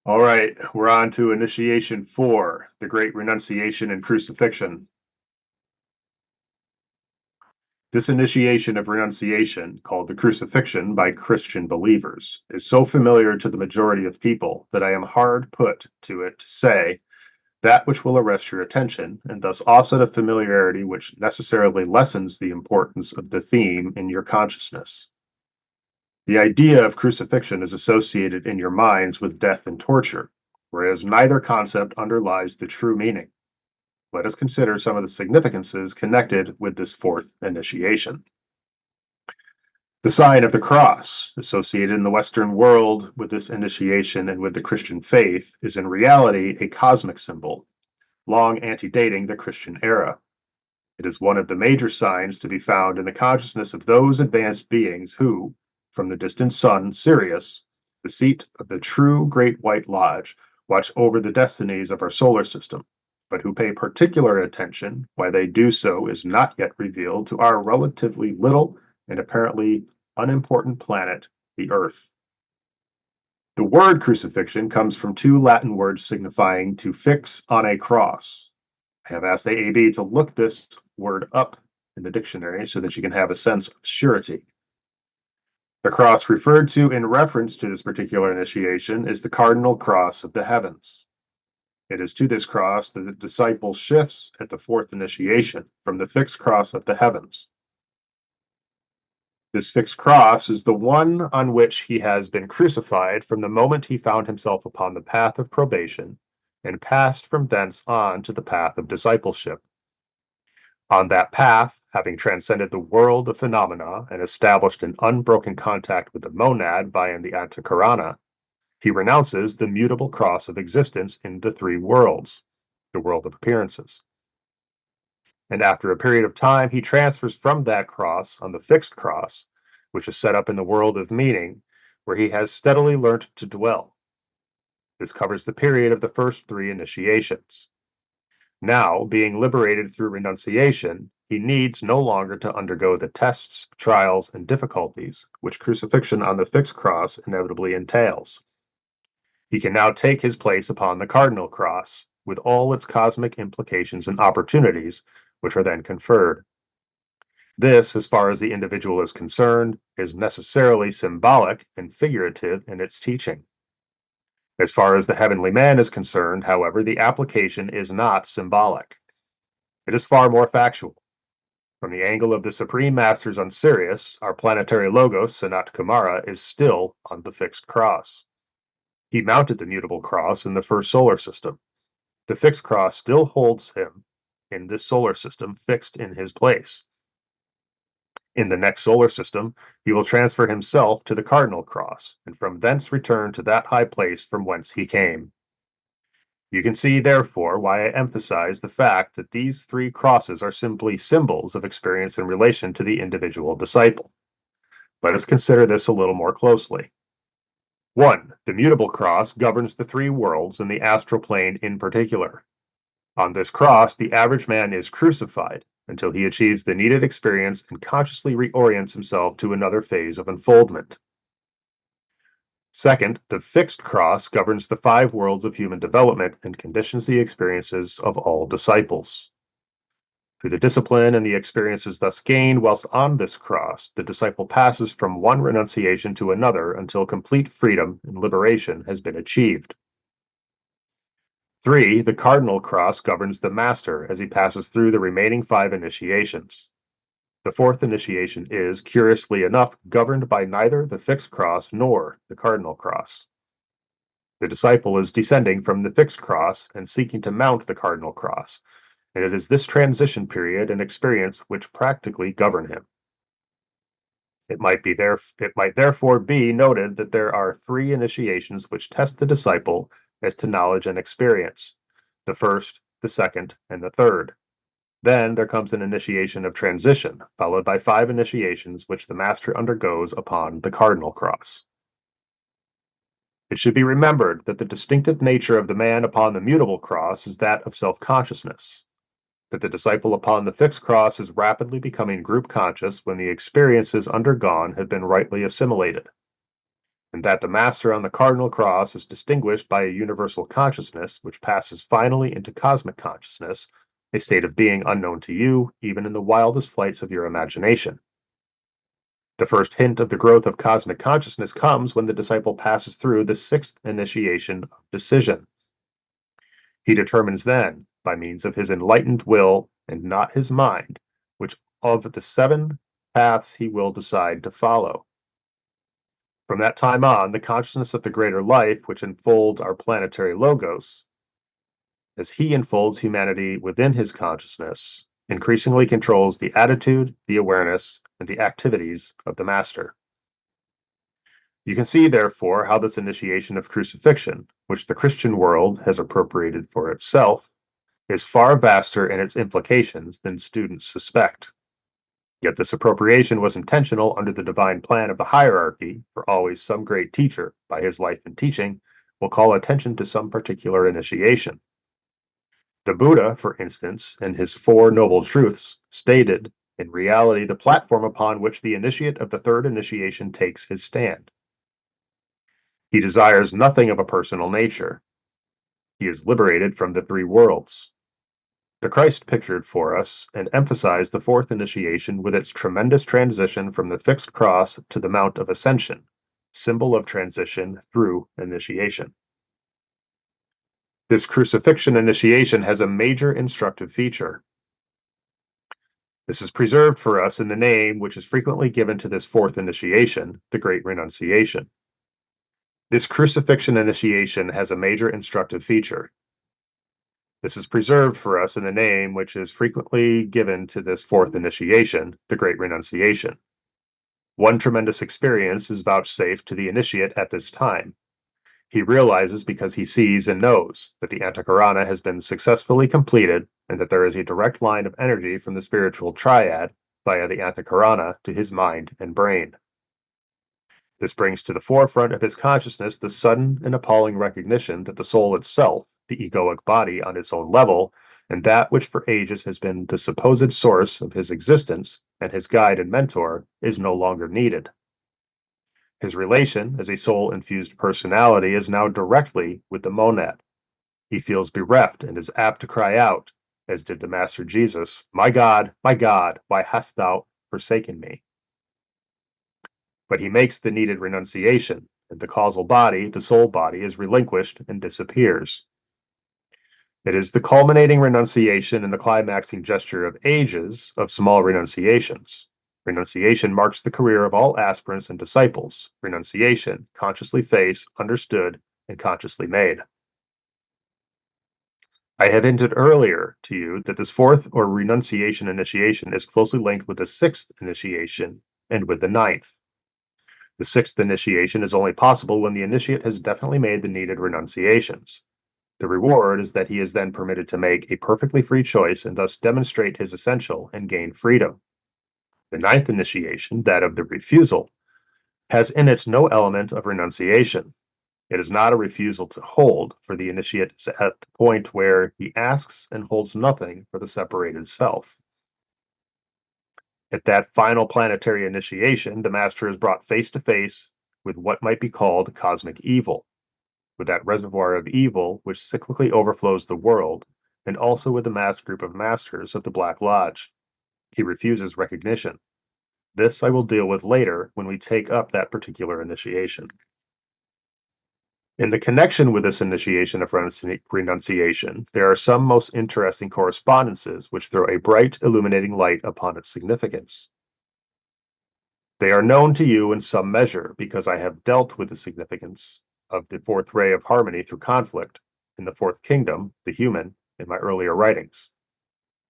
All right, we're on to initiation 4, the Great Renunciation and Crucifixion. This initiation of renunciation, called the Crucifixion by Christian believers, is so familiar to the majority of people that I am hard put to it to say that which will arrest your attention and thus offset a familiarity which necessarily lessens the importance of the theme in your consciousness. The idea of crucifixion is associated in your minds with death and torture, whereas neither concept underlies the true meaning. Let us consider some of the significances connected with this fourth initiation. The sign of the cross, associated in the Western world with this initiation and with the Christian faith, is in reality a cosmic symbol, long antedating the Christian era. It is one of the major signs to be found in the consciousness of those advanced beings who, from the distant sun, Sirius, the seat of the true Great White Lodge, watch over the destinies of our solar system, but who pay particular attention. Why they do so is not yet revealed to our relatively little and apparently unimportant planet, the Earth. The word crucifixion comes from two Latin words signifying to fix on a cross. I have asked AAB to look this word up in the dictionary so that you can have a sense of surety. The cross referred to in reference to this particular initiation is the cardinal cross of the heavens. It is to this cross that the disciple shifts at the fourth initiation from the fixed cross of the heavens. This fixed cross is the one on which he has been crucified from the moment he found himself upon the path of probation and passed from thence on to the path of discipleship. On that path, having transcended the world of phenomena and established an unbroken contact with the monad via the antakarana, he renounces the mutable cross of existence in the three worlds, the world of appearances. And after a period of time, he transfers from that cross on the fixed cross, which is set up in the world of meaning, where he has steadily learnt to dwell. This covers the period of the first three initiations. Now, being liberated through renunciation, he needs no longer to undergo the tests, trials, and difficulties which crucifixion on the fixed cross inevitably entails. He can now take his place upon the cardinal cross, with all its cosmic implications and opportunities, which are then conferred. This, as far as the individual is concerned, is necessarily symbolic and figurative in its teaching. As far as the heavenly man is concerned, however, the application is not symbolic. It is far more factual. From the angle of the Supreme Masters on Sirius, our planetary logos, Sanat Kumara, is still on the fixed cross. He mounted the mutable cross in the first solar system. The fixed cross still holds him in this solar system fixed in his place. In the next solar system, he will transfer himself to the cardinal cross, and from thence return to that high place from whence he came. You can see, therefore, why I emphasize the fact that these three crosses are simply symbols of experience in relation to the individual disciple. Let us consider this a little more closely. 1. The mutable cross governs the three worlds and the astral plane in particular. On this cross, the average man is crucified until he achieves the needed experience and consciously reorients himself to another phase of unfoldment. Second, the fixed cross governs the five worlds of human development and conditions the experiences of all disciples. Through the discipline and the experiences thus gained whilst on this cross, the disciple passes from one renunciation to another until complete freedom and liberation has been achieved. 3. The cardinal cross governs the master as he passes through the remaining five initiations. The fourth initiation is, curiously enough, governed by neither the fixed cross nor the cardinal cross. The disciple is descending from the fixed cross and seeking to mount the cardinal cross, and it is this transition period and experience which practically govern him. It might therefore be noted that there are three initiations which test the disciple as to knowledge and experience: the first, the second, and the third. Then there comes an initiation of transition, followed by five initiations which the master undergoes upon the cardinal cross. It should be remembered that the distinctive nature of the man upon the mutable cross is that of self-consciousness, that the disciple upon the fixed cross is rapidly becoming group conscious when the experiences undergone have been rightly assimilated. and that the Master on the cardinal cross is distinguished by a universal consciousness which passes finally into cosmic consciousness, a state of being unknown to you, even in the wildest flights of your imagination. The first hint of the growth of cosmic consciousness comes when the disciple passes through the sixth initiation of decision. He determines then, by means of his enlightened will and not his mind, which of the seven paths he will decide to follow. From that time on, the consciousness of the greater life, which enfolds our planetary logos, as he enfolds humanity within his consciousness, increasingly controls the attitude, the awareness, and the activities of the Master. You can see, therefore, how this initiation of crucifixion, which the Christian world has appropriated for itself, is far vaster in its implications than students suspect. Yet this appropriation was intentional under the divine plan of the hierarchy, for always some great teacher, by his life and teaching, will call attention to some particular initiation. The Buddha, for instance, in his Four Noble Truths, stated, in reality, the platform upon which the initiate of the third initiation takes his stand. He desires nothing of a personal nature. He is liberated from the three worlds. The Christ pictured for us and emphasized the fourth initiation with its tremendous transition from the fixed cross to the Mount of Ascension, symbol of transition through initiation. This crucifixion initiation has a major instructive feature. This is preserved for us in the name which is frequently given to this fourth initiation, the Great Renunciation. This crucifixion initiation has a major instructive feature. This is preserved for us in the name which is frequently given to this fourth initiation, the Great Renunciation. One tremendous experience is vouchsafed to the initiate at this time. He realizes, because he sees and knows, that the Antakarana has been successfully completed and that there is a direct line of energy from the spiritual triad via the Antakarana to his mind and brain. This brings to the forefront of his consciousness the sudden and appalling recognition that the soul itself, the egoic body on its own level, and that which for ages has been the supposed source of his existence and his guide and mentor, is no longer needed. His relation as a soul-infused personality is now directly with the monad. He feels bereft and is apt to cry out, as did the Master Jesus, my God, why hast thou forsaken me?" But he makes the needed renunciation, and the causal body, the soul body, is relinquished and disappears. It is the culminating renunciation and the climaxing gesture of ages of small renunciations. Renunciation marks the career of all aspirants and disciples. Renunciation, consciously faced, understood, and consciously made. I have hinted earlier to you that this fourth or renunciation initiation is closely linked with the sixth initiation and with the ninth. The sixth initiation is only possible when the initiate has definitely made the needed renunciations. The reward is that he is then permitted to make a perfectly free choice and thus demonstrate his essential and gain freedom. The ninth initiation, that of the refusal, has in it no element of renunciation. It is not a refusal to hold, for the initiate is at the point where he asks and holds nothing for the separated self. At that final planetary initiation, the Master is brought face to face with what might be called cosmic evil, with that reservoir of evil which cyclically overflows the world, and also with the mass group of masters of the Black Lodge. He refuses recognition. This I will deal with later when we take up that particular initiation. In the connection with this initiation of renunciation, there are some most interesting correspondences which throw a bright, illuminating light upon its significance. They are known to you in some measure, because I have dealt with the significance of the fourth ray of harmony through conflict in the fourth kingdom, the human, in my earlier writings.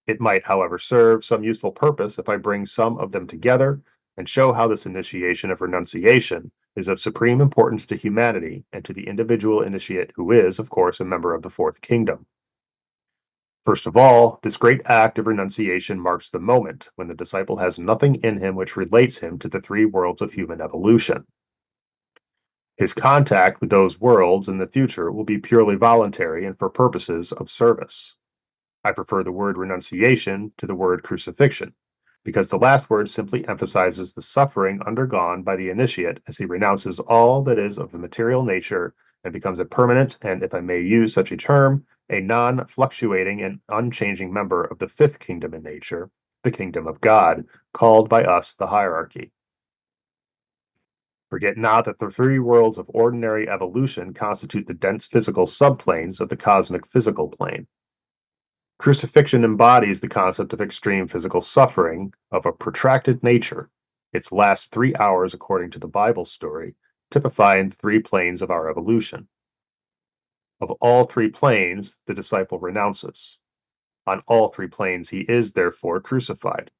It might, however, serve some useful purpose if I bring some of them together and show how this initiation of renunciation is of supreme importance to humanity and to the individual initiate who is, of course, a member of the fourth kingdom. First of all, this great act of renunciation marks the moment when the disciple has nothing in him which relates him to the three worlds of human evolution. His contact with those worlds in the future will be purely voluntary and for purposes of service. I prefer the word renunciation to the word crucifixion, because the last word simply emphasizes the suffering undergone by the initiate as he renounces all that is of a material nature and becomes a permanent and, if I may use such a term, a non-fluctuating and unchanging member of the fifth kingdom in nature, the kingdom of God, called by us the hierarchy. Forget not that the three worlds of ordinary evolution constitute the dense physical subplanes of the cosmic physical plane. Crucifixion embodies the concept of extreme physical suffering of a protracted nature, its last 3 hours, according to the Bible story, typifying the three planes of our evolution. Of all three planes, the disciple renounces. On all three planes, he is therefore crucified.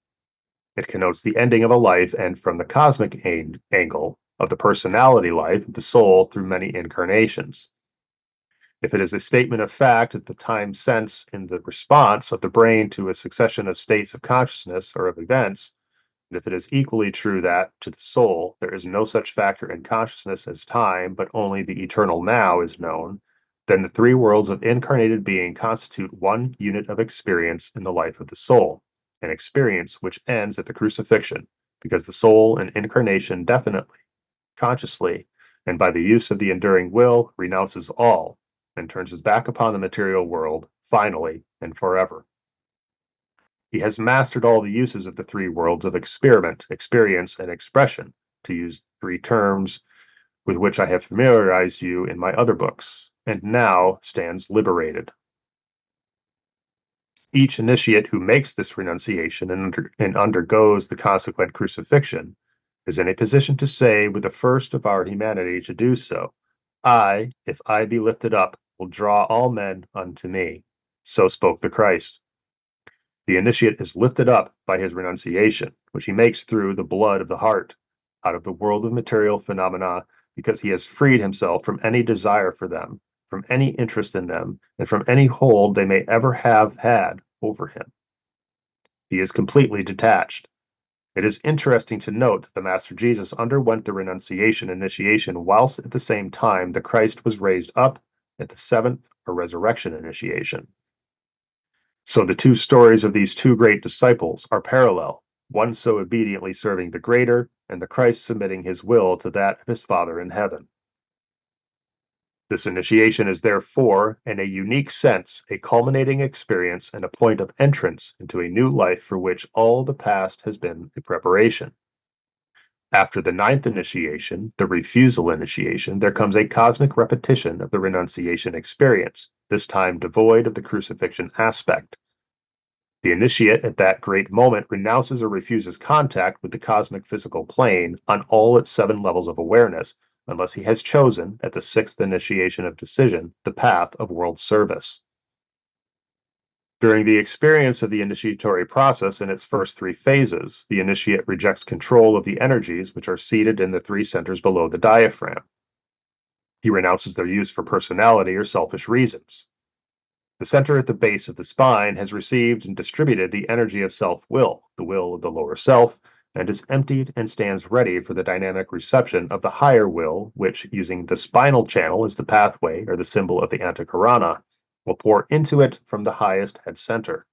It connotes the ending of a life, and from the cosmic angle, of the personality life of the soul through many incarnations. If it is a statement of fact at the time sense in the response of the brain to a succession of states of consciousness or of events, and if it is equally true that, to the soul, there is no such factor in consciousness as time, but only the eternal now is known, then the three worlds of incarnated being constitute one unit of experience in the life of the soul, an experience which ends at the crucifixion, because the soul in incarnation definitely, consciously, and by the use of the enduring will, renounces all, and turns his back upon the material world, finally and forever. He has mastered all the uses of the three worlds of experiment, experience, and expression, to use three terms with which I have familiarized you in my other books, and now stands liberated. Each initiate who makes this renunciation and undergoes the consequent crucifixion is in a position to say with the first of our humanity to do so, I, if I be lifted up, will draw all men unto me. So spoke the Christ. The initiate is lifted up by his renunciation, which he makes through the blood of the heart, out of the world of material phenomena, because he has freed himself from any desire for them, from any interest in them, and from any hold they may ever have had over him. He is completely detached. It is interesting to note that the Master Jesus underwent the renunciation initiation whilst at the same time the Christ was raised up at the seventh or resurrection initiation. So the two stories of these two great disciples are parallel, one so obediently serving the greater, and the Christ submitting his will to that of his Father in heaven. This initiation is therefore, in a unique sense, a culminating experience and a point of entrance into a new life for which all the past has been a preparation. After the ninth initiation, the refusal initiation, there comes a cosmic repetition of the renunciation experience, this time devoid of the crucifixion aspect. The initiate at that great moment renounces or refuses contact with the cosmic physical plane on all its 7 levels of awareness, unless he has chosen, at the 6th initiation of decision, the path of world service. During the experience of the initiatory process in its first 3 phases, the initiate rejects control of the energies which are seated in the 3 centers below the diaphragm. He renounces their use for personality or selfish reasons. The center at the base of the spine has received and distributed the energy of self-will, the will of the lower self, and is emptied and stands ready for the dynamic reception of the higher will, which, using the spinal channel as the pathway or the symbol of the antakarana, will pour into it from the highest head center.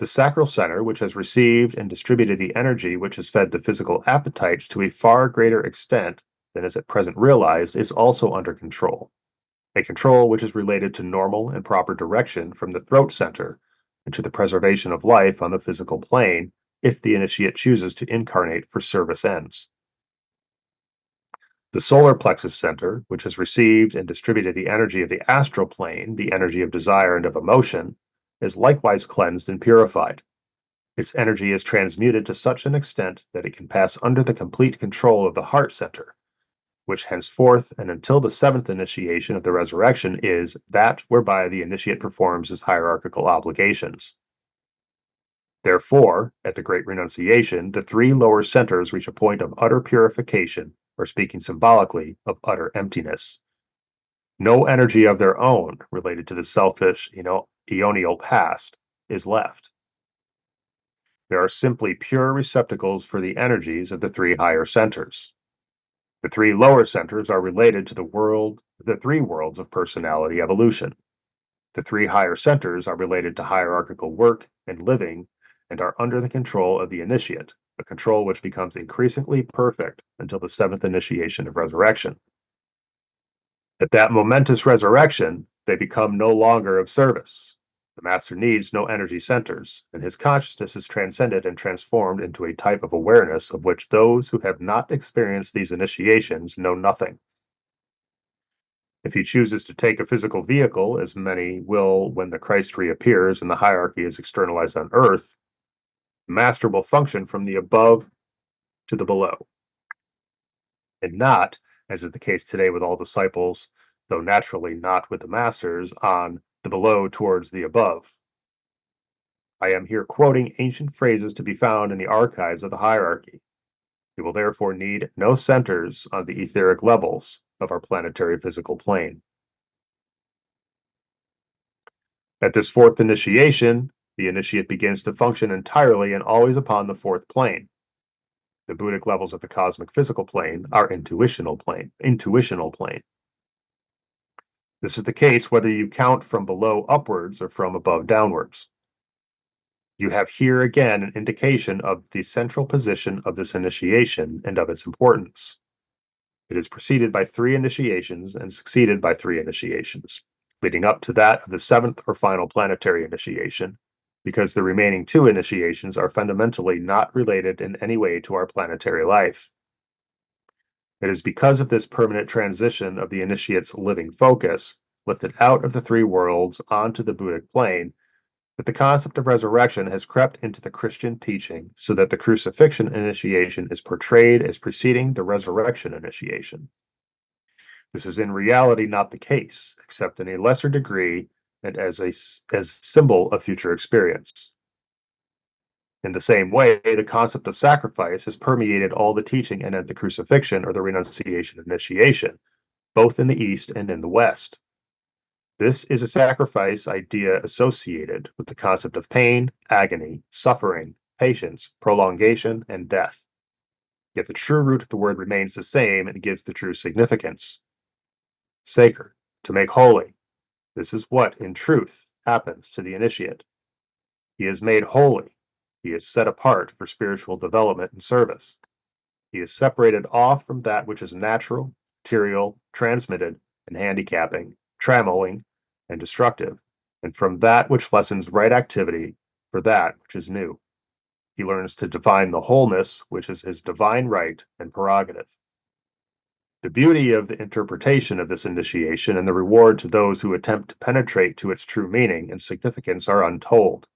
The sacral center, which has received and distributed the energy which has fed the physical appetites to a far greater extent than is at present realized, is also under control. A control which is related to normal and proper direction from the throat center and to the preservation of life on the physical plane if the initiate chooses to incarnate for service ends. The solar plexus center, which has received and distributed the energy of the astral plane, the energy of desire and of emotion, is likewise cleansed and purified. Its energy is transmuted to such an extent that it can pass under the complete control of the heart center, which henceforth and until the 7th initiation of the resurrection is that whereby the initiate performs his hierarchical obligations. Therefore, at the great renunciation, the 3 lower centers reach a point of utter purification, or speaking symbolically, of utter emptiness. No energy of their own related to the selfish, eonial past is left. There are simply pure receptacles for the energies of the 3 higher centers. The 3 lower centers are related to the 3 worlds of personality evolution. The 3 higher centers are related to hierarchical work and living, and are under the control of the initiate, a control which becomes increasingly perfect until the seventh initiation of resurrection. At that momentous resurrection, they become no longer of service. The master needs no energy centers, and his consciousness is transcended and transformed into a type of awareness of which those who have not experienced these initiations know nothing. If he chooses to take a physical vehicle, as many will when the Christ reappears and the hierarchy is externalized on earth, the master will function from the above to the below, and not, as is the case today with all disciples, though naturally not with the masters, on the below towards the above. I am here quoting ancient phrases to be found in the archives of the hierarchy. You will therefore need no centers on the etheric levels of our planetary physical plane. At this fourth initiation, the initiate begins to function entirely and always upon the fourth plane. The Buddhic levels of the cosmic physical plane are intuitional plane. This is the case whether you count from below upwards or from above downwards. You have here again an indication of the central position of this initiation and of its importance. It is preceded by 3 initiations and succeeded by 3 initiations, leading up to that of the 7th or final planetary initiation, because the remaining 2 initiations are fundamentally not related in any way to our planetary life. It is because of this permanent transition of the initiate's living focus, lifted out of the 3 worlds onto the Buddhic plane, that the concept of resurrection has crept into the Christian teaching, so that the crucifixion initiation is portrayed as preceding the resurrection initiation. This is in reality not the case, except in a lesser degree and as symbol of future experience. In the same way, the concept of sacrifice has permeated all the teaching and at the crucifixion or the renunciation initiation, both in the East and in the West. This is a sacrifice idea associated with the concept of pain, agony, suffering, patience, prolongation, and death. Yet the true root of the word remains the same and gives the true significance. Sacred, to make holy. This is what, in truth, happens to the initiate. He is made holy. He is set apart for spiritual development and service. He is separated off from that which is natural, material, transmitted, and handicapping, trammeling, and destructive, and from that which lessens right activity for that which is new. He learns to define the wholeness, which is his divine right and prerogative. The beauty of the interpretation of this initiation and the reward to those who attempt to penetrate to its true meaning and significance are untold.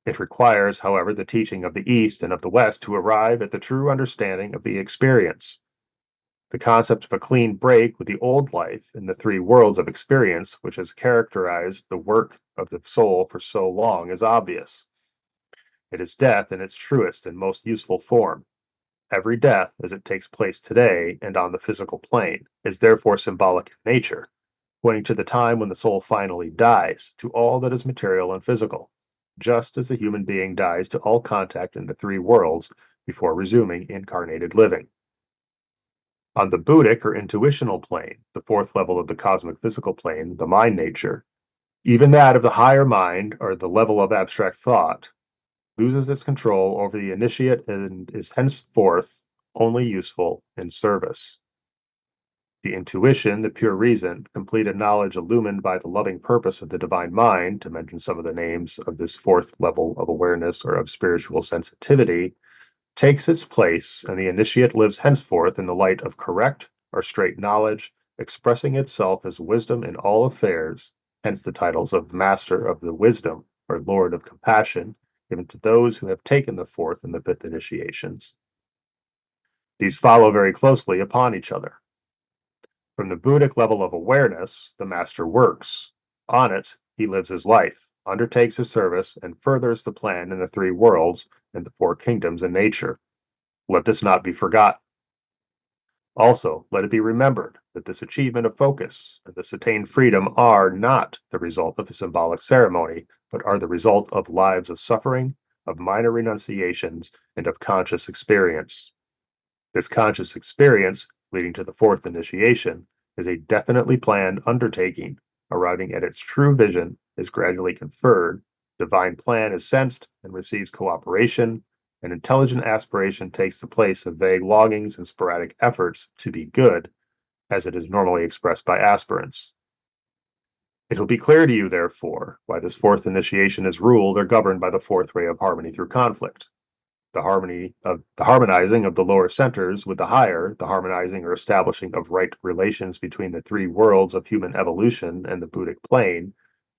It requires, however, the teaching of the East and of the West to arrive at the true understanding of the experience. The concept of a clean break with the old life in the 3 worlds of experience, which has characterized the work of the soul for so long, is obvious. It is death in its truest and most useful form. Every death, as it takes place today and on the physical plane, is therefore symbolic in nature, pointing to the time when the soul finally dies to all that is material and physical, just as the human being dies to all contact in the 3 worlds before resuming incarnated living. On the Buddhic or intuitional plane, the 4th level of the cosmic physical plane, the mind nature, even that of the higher mind or the level of abstract thought, loses its control over the initiate and is henceforth only useful in service. The intuition, the pure reason, completed knowledge illumined by the loving purpose of the divine mind, to mention some of the names of this 4th level of awareness or of spiritual sensitivity, takes its place, and the initiate lives henceforth in the light of correct or straight knowledge, expressing itself as wisdom in all affairs, hence the titles of Master of the Wisdom or Lord of Compassion, given to those who have taken the 4th and the 5th initiations. These follow very closely upon each other. From the Buddhic level of awareness, the Master works. On it, he lives his life, undertakes his service, and furthers the plan in the 3 worlds and the 4 kingdoms in nature. Let this not be forgotten. Also, let it be remembered that this achievement of focus and this attained freedom are not the result of a symbolic ceremony, but are the result of lives of suffering, of minor renunciations, and of conscious experience. This conscious experience, leading to the 4th initiation, is a definitely planned undertaking, arriving at its true vision is gradually conferred, Divine plan is sensed and receives cooperation, and intelligent aspiration takes the place of vague longings and sporadic efforts to be good, as it is normally expressed by aspirants. It will be clear to you, therefore, why this fourth initiation is ruled or governed by the fourth ray of harmony through conflict. The harmonizing of the lower centers with the higher, the harmonizing or establishing of right relations between the three worlds of human evolution and the Buddhic plane,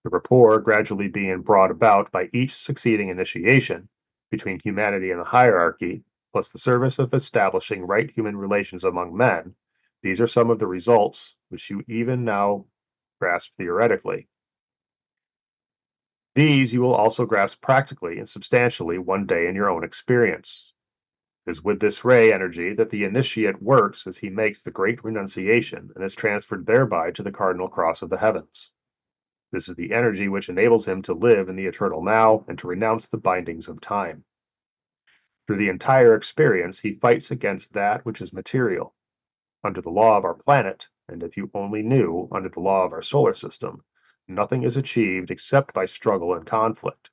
the rapport gradually being brought about by each succeeding initiation between humanity and the hierarchy, plus the service of establishing right human relations among men. These are some of the results which you even now grasp theoretically. These you will also grasp practically and substantially one day in your own experience. It is with this ray energy that the initiate works as he makes the great renunciation and is transferred thereby to the cardinal cross of the heavens. This is the energy which enables him to live in the eternal now and to renounce the bindings of time. Through the entire experience, he fights against that which is material. Under the law of our planet, and if you only knew, under the law of our solar system, nothing is achieved except by struggle and conflict.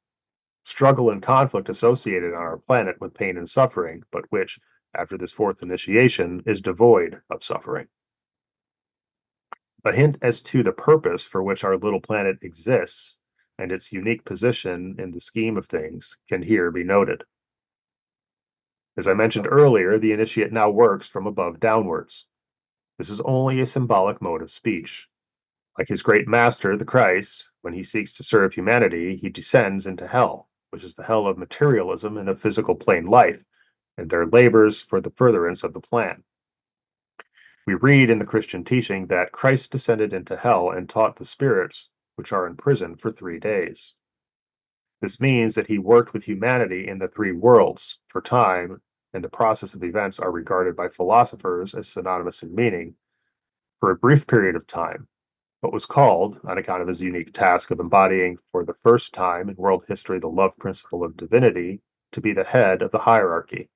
Struggle and conflict associated on our planet with pain and suffering, but which, after this fourth initiation, is devoid of suffering. A hint as to the purpose for which our little planet exists and its unique position in the scheme of things can here be noted. As I mentioned earlier, the initiate now works from above downwards. This is only a symbolic mode of speech. Like his great master, the Christ, when he seeks to serve humanity, he descends into hell, which is the hell of materialism and of physical plane life, and there labors for the furtherance of the plan. We read in the Christian teaching that Christ descended into hell and taught the spirits which are in prison for 3 days. This means that he worked with humanity in the three worlds, for time and the process of events are regarded by philosophers as synonymous in meaning, for a brief period of time, but was called, on account of his unique task of embodying for the first time in world history the love principle of divinity, to be the head of the hierarchy.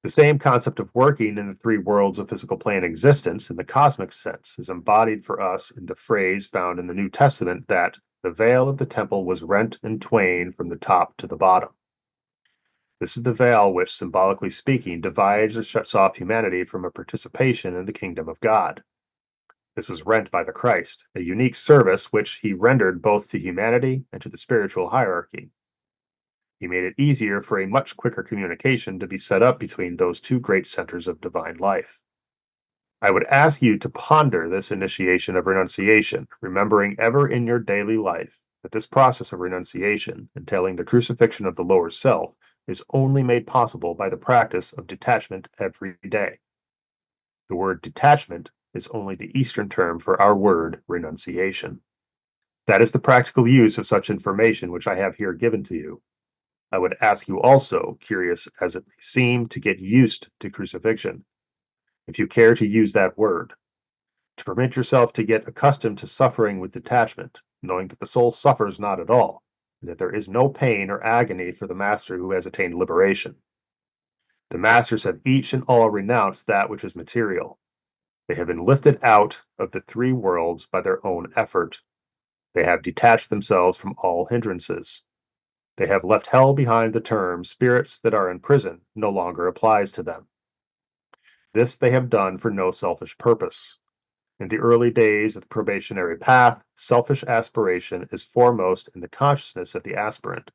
The same concept of working in the three worlds of physical plane existence in the cosmic sense is embodied for us in the phrase found in the New Testament that the veil of the temple was rent in twain from the top to the bottom. This is the veil which, symbolically speaking, divides or shuts off humanity from a participation in the kingdom of God. This was rent by the Christ, a unique service which he rendered both to humanity and to the spiritual hierarchy. He made it easier for a much quicker communication to be set up between those two great centers of divine life. I would ask you to ponder this initiation of renunciation, remembering ever in your daily life that this process of renunciation, entailing the crucifixion of the lower self, is only made possible by the practice of detachment every day. The word detachment is only the Eastern term for our word renunciation. That is the practical use of such information which I have here given to you. I would ask you also, curious as it may seem, to get used to crucifixion, if you care to use that word, to permit yourself to get accustomed to suffering with detachment, knowing that the soul suffers not at all, and that there is no pain or agony for the master who has attained liberation. The masters have each and all renounced that which is material. They have been lifted out of the three worlds by their own effort. They have detached themselves from all hindrances. They have left hell behind. The term spirits that are in prison no longer applies to them. This they have done for no selfish purpose. In the early days of the probationary path, selfish aspiration is foremost in the consciousness of the aspirant.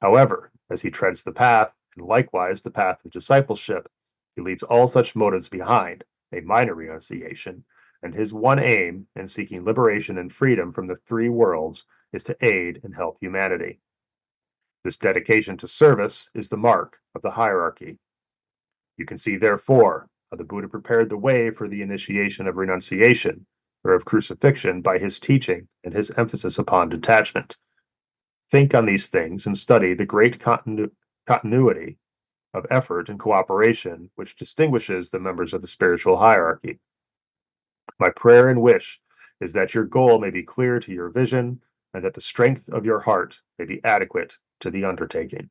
However, as he treads the path, and likewise the path of discipleship, he leaves all such motives behind, a minor renunciation, and his one aim in seeking liberation and freedom from the three worlds is to aid and help humanity. This dedication to service is the mark of the hierarchy. You can see, therefore, how the Buddha prepared the way for the initiation of renunciation, or of crucifixion, by his teaching and his emphasis upon detachment. Think on these things and study the great continuity of effort and cooperation which distinguishes the members of the spiritual hierarchy. My prayer and wish is that your goal may be clear to your vision and that the strength of your heart may be adequate to the undertaking.